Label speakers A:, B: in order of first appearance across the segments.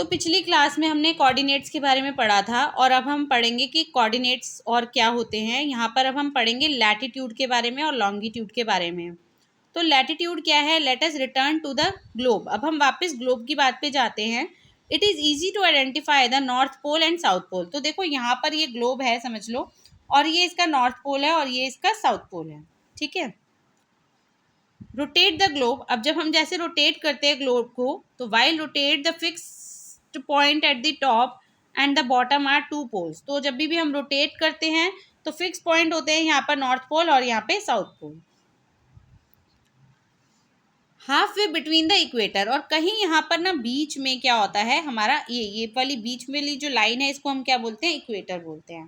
A: तो पिछली क्लास में हमने कोऑर्डिनेट्स के बारे में पढ़ा था और अब हम पढ़ेंगे कि कोऑर्डिनेट्स और क्या होते हैं। यहाँ पर अब हम पढ़ेंगे लैटिट्यूड के बारे में और लॉन्गिट्यूड के बारे में। तो लैटिट्यूड क्या है? Let us return to the globe. अब हम वापस ग्लोब की बात पे जाते हैं। It is easy to identify the north pole and south pole. तो देखो यहाँ पर ये ग्लोब है, समझ लो, और ये इसका नॉर्थ पोल है और ये इसका साउथ पोल है। ठीक है। Rotate the globe. अब जब हम जैसे रोटेट करते हैं ग्लोब को, तो while rotate the fixed point at the top and the bottom are two poles. तो जब भी हम रोटेट करते हैं तो फिक्स पॉइंट होते हैं यहाँ पर नॉर्थ पोल और यहाँ पे south pole. Half way between the equator, और कहीं यहाँ पर ना बीच में क्या होता है हमारा, ये वाली बीच वाली जो लाइन है इसको हम क्या बोलते हैं? इक्वेटर बोलते हैं।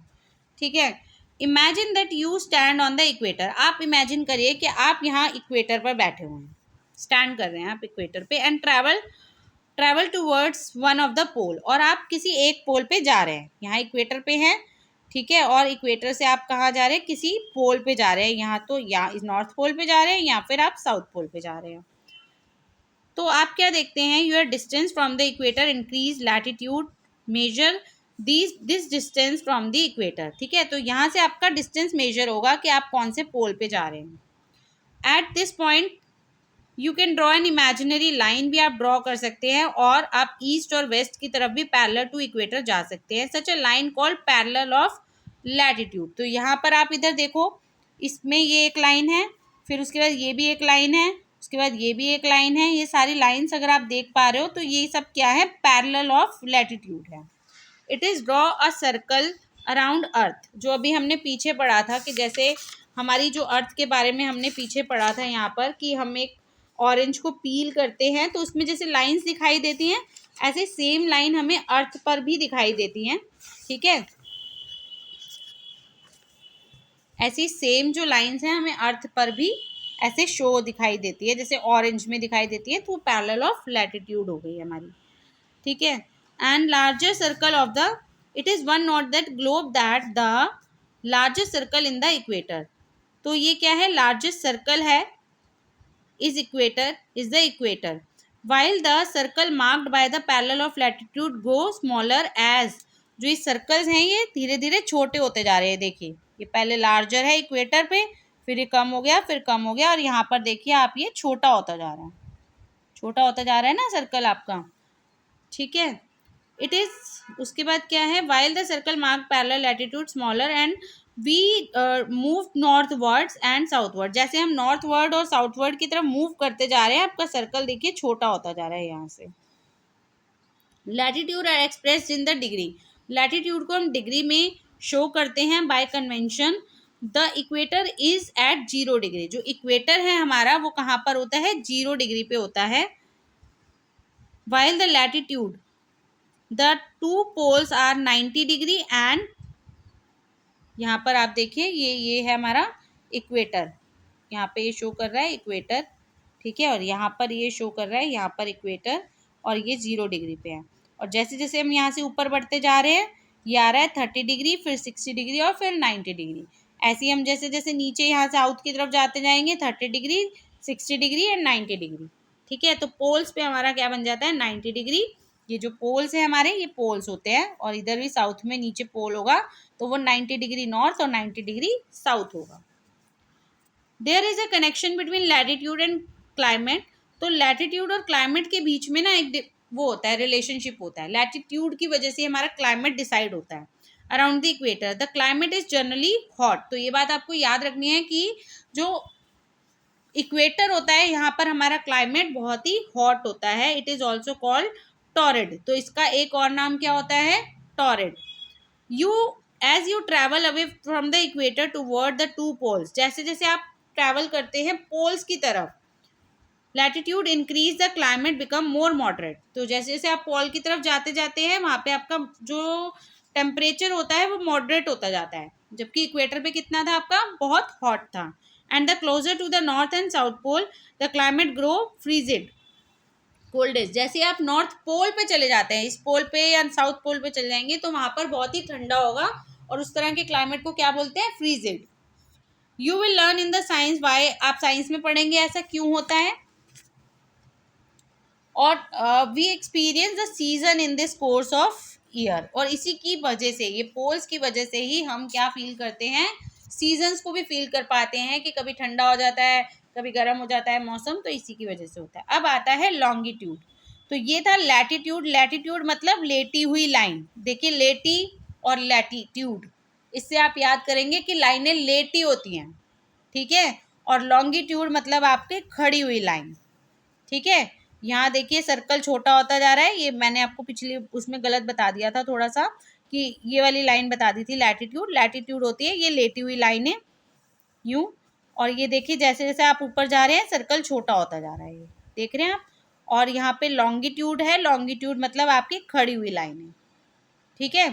A: ठीक है। Imagine that you stand on the equator. आप इमेजिन करिए कि आप यहाँ इक्वेटर पर बैठे हुए हैं, स्टैंड कर रहे हैं आप इक्वेटर पे, and travel towards one of the pole. और आप किसी एक पोल पे जा रहे हैं, यहाँ इक्वेटर पे हैं, ठीक है, और इक्वेटर से आप कहाँ जा रहे हैं? किसी पोल पे जा रहे हैं। यहाँ तो या नॉर्थ पोल पे जा रहे हैं या फिर आप साउथ पोल पे जा रहे हैं। तो आप क्या देखते हैं? Your distance from the equator increase latitude measure this distance from the equator. ठीक है। तो यहाँ से आपका डिस्टेंस मेजर होगा कि आप कौन से पोल पे जा रहे हैं। At this point you can draw an imaginary line भी आप ड्रॉ कर सकते हैं, और आप ईस्ट और वेस्ट की तरफ भी पैरेलल टू इक्वेटर जा सकते हैं। Such a line called parallel of latitude. तो यहाँ पर आप इधर देखो, इसमें ये एक लाइन है, फिर उसके बाद ये भी एक लाइन है, उसके बाद ये भी एक लाइन है। ये सारी लाइंस अगर आप देख पा रहे हो तो ये सब क्या है? पैरेलल ऑफ लैटिट्यूड है। It is draw a circle around earth. जो अभी हमने पीछे पढ़ा था कि जैसे हमारी जो अर्थ के बारे में हमने पीछे पढ़ा था यहाँ पर कि हम एक ऑरेंज को पील करते हैं तो उसमें जैसे लाइंस दिखाई देती हैं, ऐसे सेम लाइन हमें अर्थ पर भी दिखाई देती हैं। ठीक है। ऐसी सेम जो लाइंस हैं हमें अर्थ पर भी ऐसे शो दिखाई देती है, जैसे ऑरेंज में दिखाई देती है, तो पैरेलल ऑफ लैटिट्यूड हो गई हमारी। ठीक है। And larger circle of the, it is one not that globe that the largest circle in the equator. तो ये क्या है? लार्जेस्ट सर्कल है is the equator, while the circle marked by the parallel of latitude go smaller as. जो ये circles हैं ये धीरे धीरे छोटे होते जा रहे हैं। देखिए ये पहले लार्जर है इक्वेटर पे, फिर ये कम हो गया, फिर कम हो गया, और यहाँ पर देखिए आप ये छोटा होता जा रहा है, छोटा होता जा रहा है ना सर्कल आपका। ठीक है। इट इज, उसके बाद क्या है? While the circle mark parallel latitude smaller and we move northwards and southward. जैसे हम नॉर्थवर्ड और साउथवर्ड की तरफ मूव करते जा रहे हैं, आपका सर्कल देखिए छोटा होता जा रहा है यहाँ से। Latitude are expressed in the degree. Latitude को हम डिग्री में शो करते हैं by convention. The equator is at 0 degree. जो इक्वेटर है हमारा वो कहाँ पर होता है? 0 डिग्री पे होता है। While the latitude the two poles are 90 degree and, यहाँ पर आप देखिए ये है हमारा इक्वेटर, यहाँ पे ये शो कर रहा है इक्वेटर। ठीक है। और यहाँ पर ये शो कर रहा है यहाँ पर इक्वेटर, और ये 0 डिग्री पे है। और जैसे जैसे हम यहाँ से ऊपर बढ़ते जा रहे हैं, ये आ रहा है 30 डिग्री, फिर 60 डिग्री और फिर 90 डिग्री। ऐसे ही हम जैसे जैसे नीचे यहाँ से साउथ की तरफ जाते जाएंगे, 30 डिग्री, 60 डिग्री एंड 90 डिग्री। ठीक है। तो पोल्स पे हमारा क्या बन जाता है? 90 डिग्री। ये जो पोल्स है हमारे, ये पोल्स होते हैं, और इधर भी साउथ में नीचे पोल होगा तो वो 90 डिग्री नॉर्थ और 90 डिग्री साउथ होगा। There is a connection between latitude and climate. तो लैटिट्यूड और क्लाइमेट के बीच में ना एक वो होता है, रिलेशनशिप होता है। लैटिट्यूड की वजह से हमारा क्लाइमेट डिसाइड होता है। Around the equator the climate is generally hot. तो ये बात आपको याद रखनी है कि जो इक्वेटर होता है यहाँ पर हमारा क्लाइमेट बहुत ही हॉट होता है। It is also called torrid. तो इसका एक और नाम क्या होता है? Torrid. As you travel away from the equator toward the two poles. जैसे जैसे आप ट्रैवल करते हैं पोल्स की तरफ, latitude increase the climate become more moderate. तो जैसे जैसे आप पोल की तरफ जाते जाते हैं वहाँ पे आपका जो टेम्परेचर होता है वो मॉडरेट होता जाता है, जबकि इक्वेटर पे कितना था आपका? बहुत हॉट था। And the closer to the north and south pole the climate grow frigid coldest. जैसे आप नॉर्थ पोल पे चले जाते हैं, इस पोल पे या साउथ पोल पे चले जाएंगे तो वहाँ पर बहुत ही ठंडा होगा, और उस तरह के क्लाइमेट को क्या बोलते हैं? Frigid. You will learn in the science why. आप साइंस में पढ़ेंगे ऐसा क्यों होता है। और we experience the season in this course of year, और इसी की वजह से, ये पोल्स की वजह से ही हम क्या फील करते हैं, सीजन्स को भी फील कर पाते हैं कि कभी ठंडा हो जाता है, कभी गर्म हो जाता है मौसम, तो इसी की वजह से होता है। अब आता है लॉन्गिट्यूड। तो ये था लैटिट्यूड। लैटिट्यूड मतलब लेटी हुई लाइन। देखिए लेटी और लैटिट्यूड, इससे आप याद करेंगे कि लाइनें लेटी होती हैं, ठीक है। और लॉन्गिट्यूड मतलब आपके खड़ी हुई लाइन, ठीक है। यहाँ देखिए सर्कल छोटा होता जा रहा है, ये मैंने आपको पिछली उसमें गलत बता दिया था थोड़ा सा, कि ये वाली लाइन बता दी थी लैटिट्यूड। लैटिट्यूड होती है ये लेटी हुई लाइन है यूं, और ये देखिए जैसे जैसे आप ऊपर जा रहे हैं सर्कल छोटा होता जा रहा है, ये देख रहे हैं आप। और यहाँ पे लॉन्गिट्यूड है, लॉन्गिट्यूड मतलब आपकी खड़ी हुई लाइन है, ठीक है।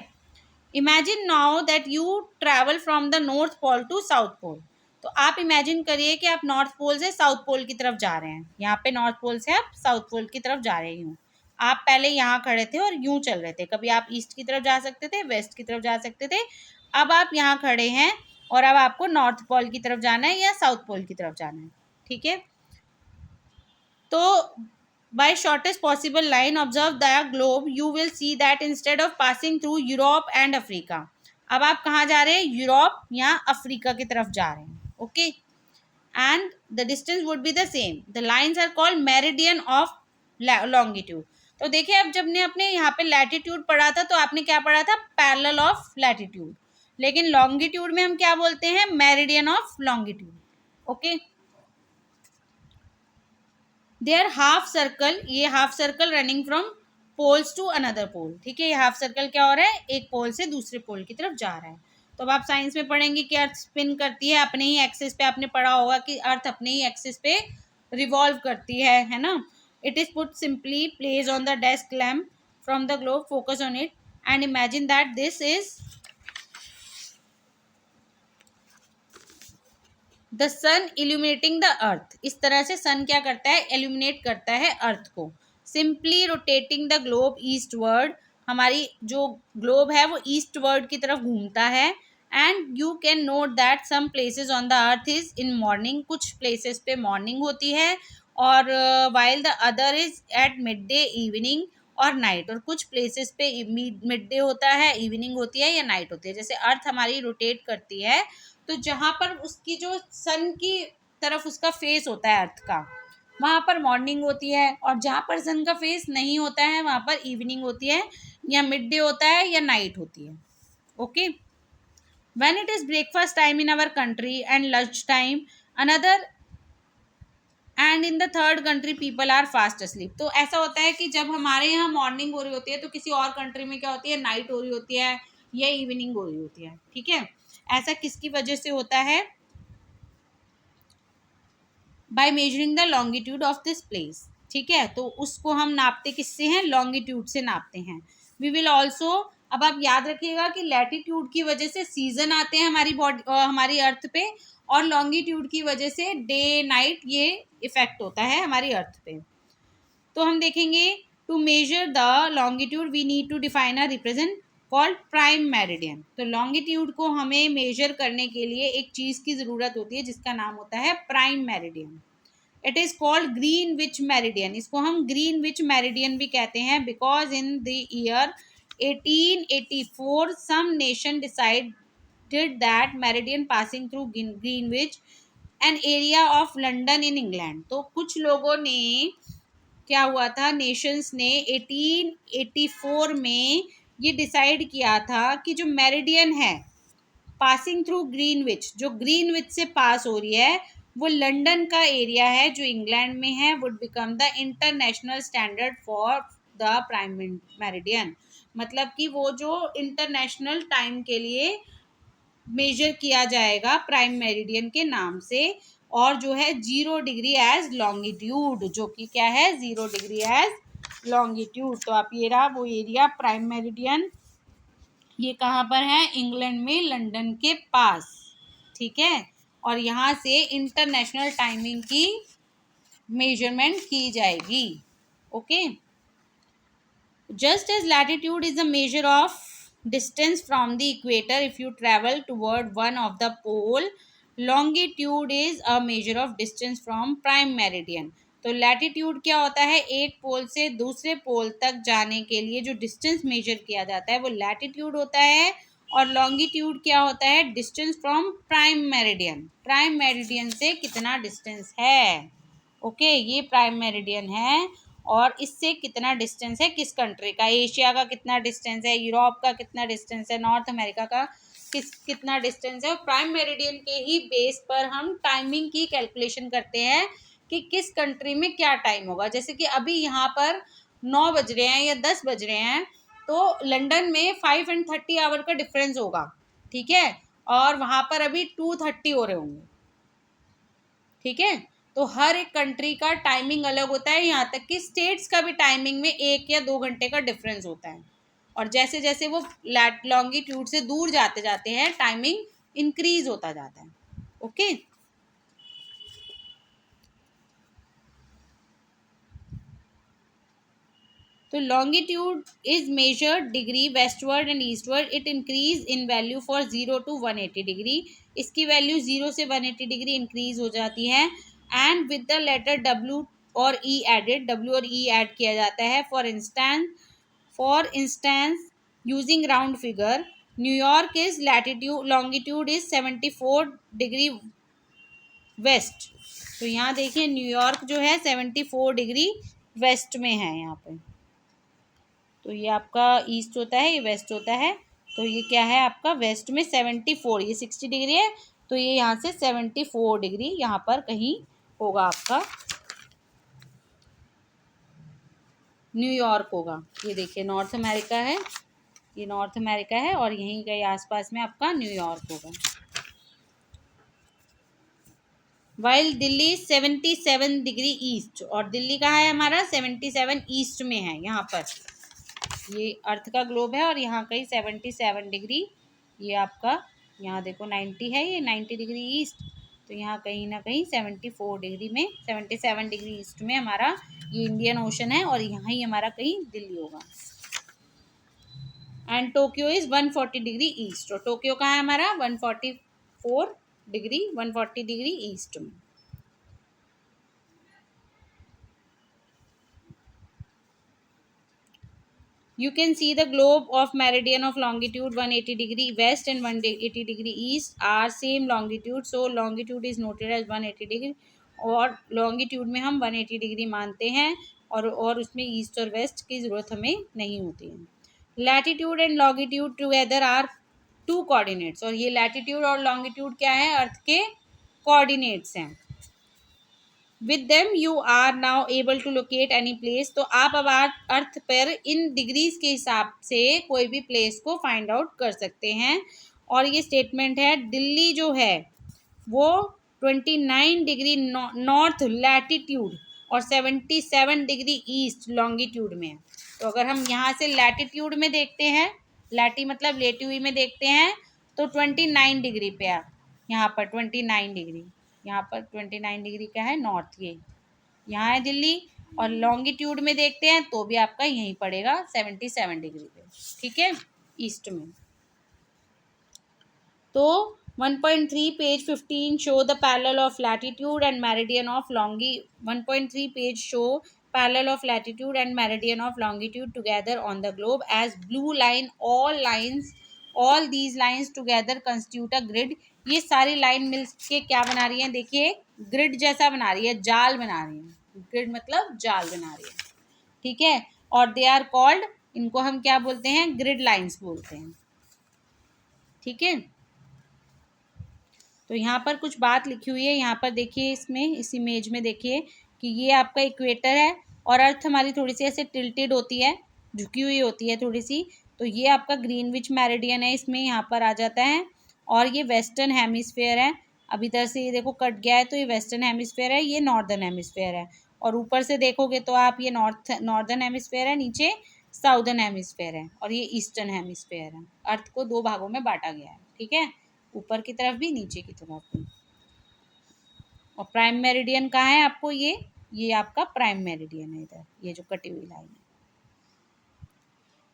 A: Imagine now that you travel from the north pole to south pole. तो आप इमेजिन करिए कि आप नॉर्थ पोल से साउथ पोल की तरफ जा रहे हैं, यहाँ पे नॉर्थ पोल से आप साउथ पोल की तरफ जा रहे हैं। आप पहले यहाँ खड़े थे और यूं चल रहे थे, कभी आप ईस्ट की तरफ जा सकते थे, वेस्ट की तरफ जा सकते थे। अब आप यहाँ खड़े हैं और अब आपको नॉर्थ पोल की तरफ जाना है या साउथ पोल की तरफ जाना है, ठीक है। तो by shortest possible line observe the globe, you will see that instead of passing through Europe and Africa, अब आप कहाँ जा रहे हैं, यूरोप या अफ्रीका की तरफ जा रहे हैं, okay. And the distance would be the same, the lines are called meridian of longitude. तो देखिए अब जब ने अपने यहाँ पे लैटिट्यूड पढ़ा था तो आपने क्या पढ़ा था, पैरेलल ऑफ लैटिट्यूड, लेकिन लॉन्गिट्यूड में हम क्या बोलते हैं, meridian of longitude, okay. There half circle, ये half circle running from poles to another pole, ठीक है। ये हाफ सर्कल क्या हो रहा है, एक पोल से दूसरे पोल की तरफ जा रहा है। तो अब आप साइंस में पढ़ेंगे कि अर्थ स्पिन करती है अपने ही एक्सिस पे, आपने पढ़ा होगा कि अर्थ अपने ही एक्सिस पे रिवॉल्व करती है ना। It is put simply, place on the desk lamp from the globe, focus on it and imagine that this is the sun illuminating the earth. इस तरह से सन क्या करता है, एल्यूमिनेट करता है अर्थ को। Simply rotating the globe eastward, हमारी जो ग्लोब है वो ईस्टवर्ड की तरफ घूमता है। And you can note that some places on the earth is in morning, कुछ प्लेसेस पे मॉर्निंग होती है, और while the other is at mid day, evening और नाइट। और कुछ प्लेसेस पे मिड डे होता है, इवनिंग होती है या नाइट होती है। जैसे अर्थ हमारी रोटेट करती है, तो जहाँ पर उसकी जो सन की तरफ उसका फेस होता है अर्थ का, वहाँ पर मॉर्निंग होती है, और जहाँ पर सन का फेस नहीं होता है वहाँ पर इवनिंग होती है, या मिड डे होता है या नाइट होती है, okay. When it is breakfast time in our country and lunch time another, and in the third country people are fast asleep. तो ऐसा होता है कि जब हमारे यहाँ मॉर्निंग हो रही होती है तो किसी और कंट्री में क्या होती है, नाइट हो रही होती है या इवनिंग हो रही होती है, ठीक है। ऐसा किसकी वजह से होता है, by measuring the longitude of this place, ठीक है। तो उसको हम नापते किससे हैं, लॉन्गिट्यूड से नापते हैं। वी विल ऑल्सो, अब आप याद रखिएगा कि लैटिट्यूड की वजह से सीजन आते हैं हमारी बॉडी, हमारी अर्थ पे, और लॉन्गिट्यूड की वजह से डे नाइट ये इफेक्ट होता है हमारी अर्थ पे। तो हम देखेंगे, to measure the longitude we need to define a represent called prime meridian. तो लॉन्गिट्यूड को हमें मेजर करने के लिए एक चीज़ की ज़रूरत होती है जिसका नाम होता है prime meridian. It is called Greenwich meridian, इसको हम ग्रीनविच मेरिडियन भी कहते हैं, because in the year 1884 some nation decided that meridian passing through Greenwich an area of London in England. तो कुछ लोगों ने, क्या हुआ था, नेशंस ने 1884 में ये डिसाइड किया था कि जो मेरिडियन है पासिंग थ्रू ग्रीनविच, जो ग्रीनविच से पास हो रही है, वो लंदन का एरिया है जो इंग्लैंड में है, would become the international standard for the prime meridian. मतलब कि वो जो इंटरनेशनल टाइम के लिए मेजर किया जाएगा प्राइम मेरिडियन के नाम से, और जो है 0 डिग्री एज लॉन्गिट्यूड, जो कि क्या है, 0 डिग्री एज लॉन्गिट्यूड। तो आप ये रहा वो एरिया प्राइम मेरिडियन, ये कहाँ पर है, इंग्लैंड में लंदन के पास, ठीक है। और यहाँ से इंटरनेशनल टाइमिंग की मेजरमेंट की जाएगी, okay. Just as latitude is a measure of distance from the equator if you travel toward one of the pole, longitude is a measure of distance from prime meridian। तो latitude क्या होता है, एक पोल से दूसरे पोल तक जाने के लिए जो डिस्टेंस मेजर किया जाता है वो लैटिट्यूड होता है। और लॉन्गिट्यूड क्या होता है, distance from prime meridian, prime meridian से कितना डिस्टेंस है। ओके, ये प्राइम मेरिडियन है और इससे कितना डिस्टेंस है किस कंट्री का, एशिया का कितना डिस्टेंस है, यूरोप का कितना डिस्टेंस है, नॉर्थ अमेरिका का कितना डिस्टेंस है। और प्राइम मेरिडियन के ही बेस पर हम टाइमिंग की कैलकुलेशन करते हैं कि किस कंट्री में क्या टाइम होगा। जैसे कि अभी यहाँ पर 9 बज रहे हैं या 10 बज रहे हैं, तो लंदन में 5:30 आवर का डिफरेंस होगा, ठीक है, और वहाँ पर अभी 2:30 हो रहे होंगे, ठीक है। तो हर एक कंट्री का टाइमिंग अलग होता है, यहाँ तक कि स्टेट्स का भी टाइमिंग में 1 या 2 घंटे का डिफरेंस होता है। और जैसे जैसे वो लॉन्गिट्यूड से दूर जाते जाते हैं टाइमिंग इंक्रीज होता जाता है। ओके, तो longitude is measured degree westward and eastward, it increase in value for 0 to 180 degree. इसकी वैल्यू 0 से 180 डिग्री इंक्रीज हो जाती है। And with the letter W और ई एडेड, डब्ल्यू और ई ऐड किया जाता है। For instance using round figure, New York is latitude longitude is 74 degree west. तो यहाँ देखिए न्यूयॉर्क जो है 74 डिग्री वेस्ट में है यहाँ पे। तो ये आपका ईस्ट होता है, ये वेस्ट होता है। तो ये क्या है आपका वेस्ट में 74, ये 60 डिग्री है, तो ये यहाँ से 74 डिग्री यहाँ पर कहीं होगा आपका, न्यूयॉर्क होगा। ये देखिए नॉर्थ अमेरिका है, ये नॉर्थ अमेरिका है और यहीं कहीं आसपास में आपका न्यूयॉर्क होगा। वाइल दिल्ली 77 डिग्री ईस्ट, और दिल्ली कहाँ है हमारा 77 ईस्ट में है। यहाँ पर ये अर्थ का ग्लोब है और यहाँ कहीं 77 डिग्री, ये आपका यहाँ देखो 90 है, ये 90 डिग्री ईस्ट, तो यहाँ कहीं ना कहीं 74 डिग्री में 77 डिग्री ईस्ट में हमारा ये इंडियन ओशन है और यहाँ ही हमारा कहीं दिल्ली होगा। And Tokyo is 140 degree east, और टोक्यो कहाँ है हमारा 140 डिग्री ईस्ट में। You can see the globe of meridian of longitude 180 degree west and 180 degree east are same longitude, so longitude is noted as 180 degree, और longitude में हम 180 degree मानते हैं और उसमें ईस्ट और वेस्ट की ज़रूरत हमें नहीं होती है। Latitude and longitude together are 2 coordinates, और ये लैटिट्यूड और लॉन्गिट्यूड क्या है, अर्थ के कोऑर्डिनेट्स हैं। With them you are now able to locate any place, तो आप अब अर्थ पर इन डिग्रीज के हिसाब से कोई भी प्लेस को फाइंड आउट कर सकते हैं। और ये स्टेटमेंट है, दिल्ली जो है वो 29 डिग्री नॉर्थ लैटिट्यूड और 77 डिग्री ईस्ट लॉन्गिट्यूड में है। तो अगर हम यहाँ से लैटिट्यूड में देखते हैं, लैटी मतलब लेटी हुई में देखते हैं, तो 29 डिग्री पे है यहाँ पर 29 डिग्री, यहाँ पर 29 डिग्री का है नॉर्थ, ये यहाँ है दिल्ली। और लॉन्गिट्यूड में देखते हैं तो भी आपका यहीं पड़ेगा 77 डिग्री पे, ठीक है, ईस्ट में। तो 1.3 page 15 show the parallel of latitude and meridian of 1.3 page show parallel of latitude and meridian of longitude together on the globe as blue line, all these lines together constitute a grid. ये सारी line मिल के क्या बना रही है, देखिए grid जैसा बना रही है, जाल बना रही है, ग्रिड मतलब जाल बना रही है, ठीक है। और दे आर कॉल्ड, इनको हम क्या बोलते हैं, ग्रिड लाइन्स बोलते हैं, ठीक है। तो यहाँ पर कुछ बात लिखी हुई है, यहाँ पर देखिए, इसमें इस इमेज में देखिए कि ये आपका इक्वेटर है और अर्थ हमारी थोड़ी सी ऐसे टिल्टेड होती है, झुकी हुई होती है थोड़ी सी। तो ये आपका ग्रीनविच मेरिडियन है, इसमें यहाँ पर आ जाता है। और ये वेस्टर्न हेमिस्फेयर है, अब इधर से ये देखो कट गया है, तो ये वेस्टर्न हेमिस्फेयर है, ये नॉर्दर्न हेमिस्फेयर है। और ऊपर से देखोगे तो आप ये नॉर्दर्न हेमिस्फेयर है, नीचे साउदर्न हेमिस्फेयर है, और ये ईस्टर्न हेमिस्फेयर है। अर्थ को 2 भागों में बांटा गया है, ठीक है, ऊपर की तरफ भी नीचे की तरफ भी। और प्राइम मेरिडियन कहाँ है आपको, ये आपका प्राइम मेरिडियन है, इधर ये जो कटी हुई लाइन है।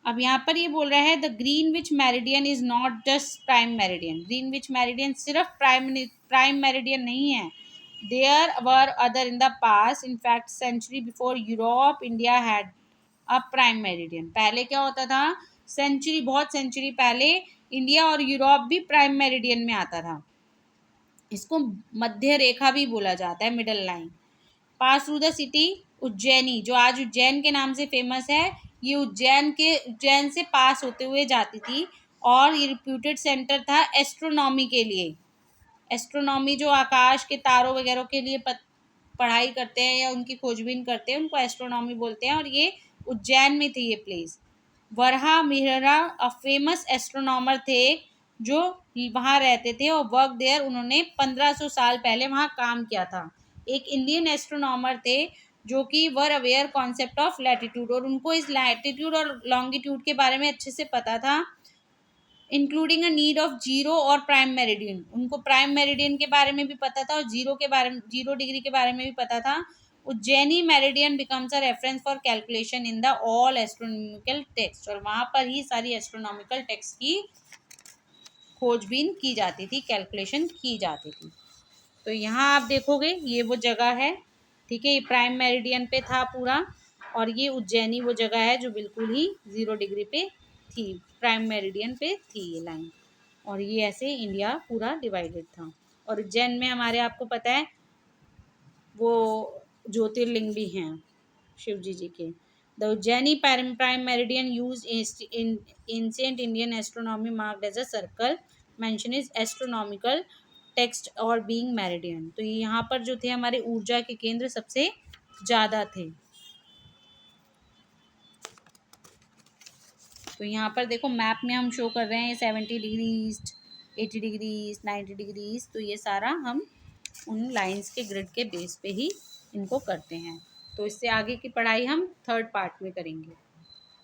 A: अब यहाँ पर ये बोल रहा है the Greenwich meridian is not just prime meridian. Greenwich meridian सिर्फ प्राइम मेरिडियन नहीं है, there were other in the past, in fact century before Europe India had a prime meridian. पहले क्या होता था, सेंचुरी, बहुत सेंचुरी पहले इंडिया और यूरोप भी प्राइम मेरिडियन में आता था। इसको मध्य रेखा भी बोला जाता है, middle line. Pass through the city Ujjaini, जो आज उज्जैन के नाम से फेमस है, ये उज्जैन से पास होते हुए जाती थी। और ये रिप्यूटेड सेंटर था एस्ट्रोनॉमी के लिए। एस्ट्रोनॉमी जो आकाश के तारों वगैरह के लिए पढ़ाई करते हैं या उनकी खोजबीन करते हैं, उनको एस्ट्रोनॉमी बोलते हैं। और ये उज्जैन में थी ये place. Varaha Mihira a famous astronomer थे जो वहाँ रहते थे और वर्क देयर, उन्होंने 1500 साल पहले वहाँ काम किया था। एक इंडियन एस्ट्रोनॉमर थे जो कि were aware concept of latitude, और उनको इस लैटिट्यूड और लॉन्गिट्यूड के बारे में अच्छे से पता था, including a need of zero और प्राइम मेरिडियन। उनको प्राइम मेरिडियन के बारे में भी पता था और जीरो डिग्री के बारे में भी पता था। Ujjaini meridian becomes a reference for calculation in the all astronomical text, और वहाँ पर ही सारी एस्ट्रोनॉमिकल टेक्स्ट की खोजबीन की जाती थी, कैलकुलेशन की जाती थी। तो यहाँ आप देखोगे ये वो जगह है, ठीक है, ये प्राइम मेरिडियन पे था पूरा। और ये उज्जैनी वो जगह है जो बिल्कुल ही 0 डिग्री पे थी, प्राइम मेरिडियन पे थी ये लाइन। और ये ऐसे इंडिया पूरा डिवाइडेड था। और उज्जैन में हमारे, आपको पता है, वो ज्योतिर्लिंग भी हैं शिव जी के। The Ujjaini prime meridian use in ancient Indian astronomy marked as a circle, mention is astronomical text और बीइंग मेरिडियन। तो ये यहाँ पर जो थे हमारे ऊर्जा के केंद्र सबसे ज़्यादा थे। तो यहाँ पर देखो मैप में हम शो कर रहे हैं 70 degree east, 80 degree east, 90 degree east. तो ये सारा हम उन लाइंस के ग्रिड के बेस पे ही इनको करते हैं। तो इससे आगे की पढ़ाई हम थर्ड पार्ट में करेंगे।